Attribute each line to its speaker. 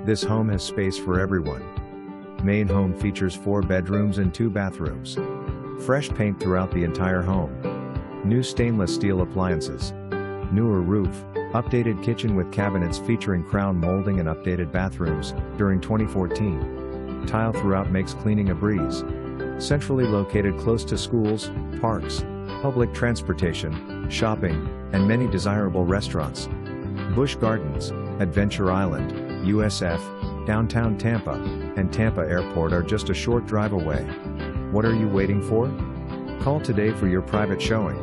Speaker 1: This home has space for everyone. Main home features 4 bedrooms and 2 bathrooms. Fresh paint throughout the entire home. New stainless steel appliances. Newer roof, updated kitchen with cabinets featuring crown molding and updated bathrooms, during 2014. Tile throughout makes cleaning a breeze. Centrally located close to schools, parks, public transportation, shopping, and many desirable restaurants. Busch Gardens, Adventure Island, USF, downtown Tampa, and Tampa Airport are just a short drive away. What are you waiting for? Call today for your private showing.